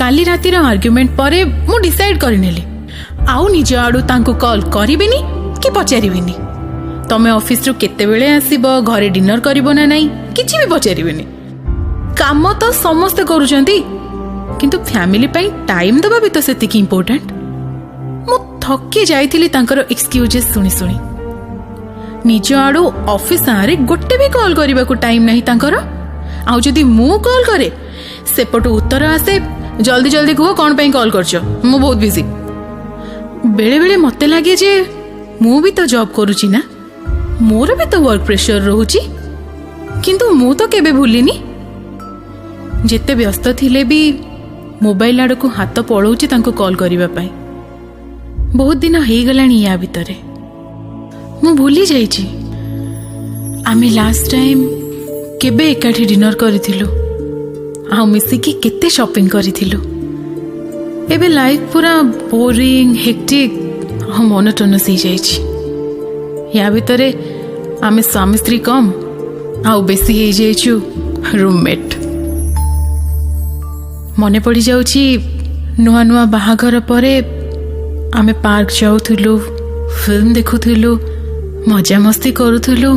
काली रातिर argument परे मु decide करनेली आउ निज आड़ू तांको कॉल करिबिनी कि पचारिबिनी। तमे ऑफिस रु केते बेले आसीबो, घरे डिनर करिबो ना नहीं किछि भी पचारिबिनी। काम तो समस्त करूचंती किंतु फैमिली पई टाइम दबा भी तो सेतिकी इंपोर्टेंट। मु थकी जाइथिली तांकर एक्सक्यूजेस सुनी सुनी। निज आड़ू ऑफिस आरे गोटे भी कॉल करबा को टाइम नहीं तांकर। आउ जदी मु कॉल करे सेपटू उत्तर आसे जल्दी जल्दी कहो कौन पे कॉल करछ, मु बहुत बिजी। बेले बेले मते लागे जे मु भी तो जॉब करूची ना, मोर भी तो वर्क प्रेशर रहूची, किंतु मु तो केबे भूलिनी। जेते व्यस्त थिले भी मोबाइल आड़ को हाथ पड़ौची तांको कॉल करबा पाई। बहुत दिन हे गलानी या भितरे मु भूली जाइची आमे लास्ट टाइम केबे एकाठी डिनर करिथिलु, आ मिसिकी केते शॉपिंग करिथिलु। एबे लाइफ पूरा बोरिंग हेक्टिक आ मोनोटोनस हो जाइछि। या भितरे आमे स्वामी स्त्री कम आ बेसी हो जाइछु रूममेट। मने पड़ी जाउछि नुआ नुआ बाहाघर परे आमे पार्क जाउथुलु, फिल्म देखुथुलु, मजा मस्ती करूथुलु,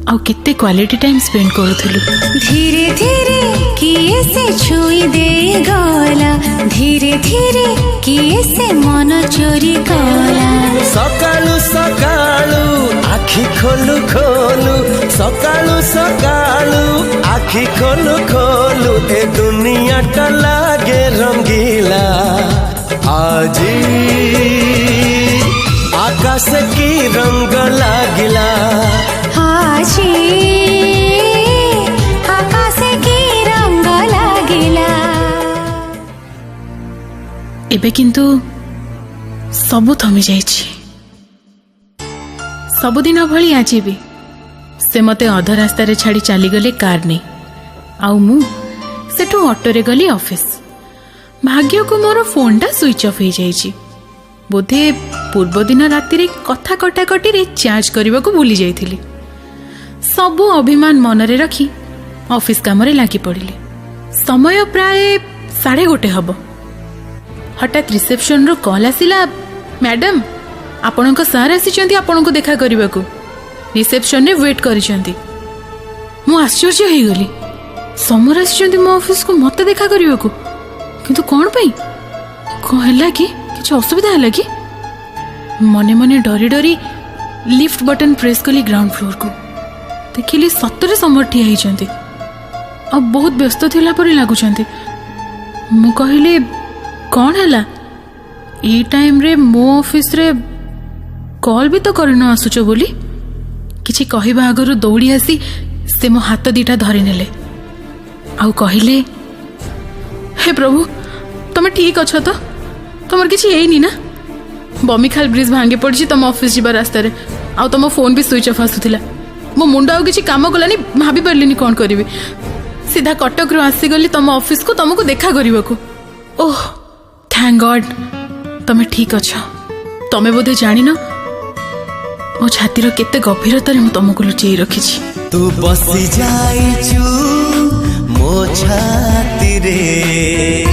आ केते क्वालिटी टाइम स्पेंड करूथुलु। धीरे धीरे किए से छुई दे गला, धीरे धीरे किए से मन चोरी कला। सकालू सकालू आखि खोलू खोलू, सकालू सकालू आखि खोलू खोलू, ए दुनिया टा लागे रंगीला। आजी आकाश की रंग लागिला, आजी आकाश की रंग लागिला। एबे किंतु सबु थमी जाइछि। सबुदिन भली आज भी से मते अध रास्तार छाड़ी चली गले कार नहीं, आउ मु सेठू ऑटो रे गली ऑफिस। भाग्य को मोर फोन टा स्विच ऑफ हो जाइछि। बोधे पूर्व दिन राति रे कथा कटाकटी रे चार्ज करबा को भूली जाइथिली। सबु अभिमान मनरे रखी ऑफिस काम रे लागी पड़िली। समय प्राय 1:30 हबो। हठात रिसेप्शन रो कॉल आसिला, मैडम आपणक सार आसी आपको देखा करने को रिसेप्शन रे वेट करिसेंती। मु आश्चर्य हो गली, समर आसी मो ऑफिस को मत देखा करने को, किंतु कौन पई कहला कि किछ असुविधा हला कि? मने मने डरी डरी लिफ्ट बटन प्रेस कली ग्राउंड फ्लोर को। देखिली सतरे समर ठिया होइछंती आ बहुत व्यस्त थिला परि लागुछंती। मु कहली कौन हला? ई टाइम रे मो ऑफिस रे कॉल भी तो करन आसुचो बोली। किछि कहिबा आगरु दौड़ी आसी से मो हाथ दीटा धरि नेले आउ कहिले, हे प्रभु तमे ठीक अछ तो? तमर किछि हेइनी ना? बमिखाल ब्रिज भांगे पड़छि तम ऑफिस जीवा रास्ता रे, आउ तम फोन भी स्विच ऑफ आसुथिला। मो मुंडा आउ किछि काम गलानी, भाबी परलिनी कोन करिवि। सीधा कटक रो आसी गली तम ऑफिस को तुमको देखा करबाको। ओह थैंक गॉड तमे ठीक अछ। तमे बोधे जानि न मो छातीर केते गभीरता रे मु तुमको लुचेई रखिछि। तू बसी जाइछु मो छाती रे,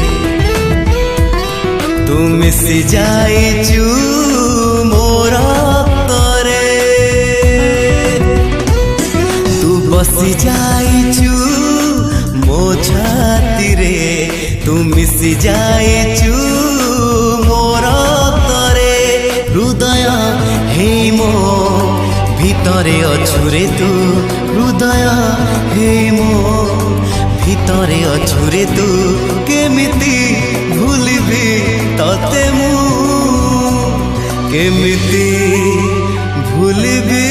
तू मिसी जाइछु मोर तरे, तू बसी जाइछु मो छाती रे, तू मिसी जाइछु मोर तरे। हृदय हे मो भितरे अछुरे तू, हृदय हे मो भितरे अछुरे तू, केमिति भूलिबी तते मु, केमिति भूलिबी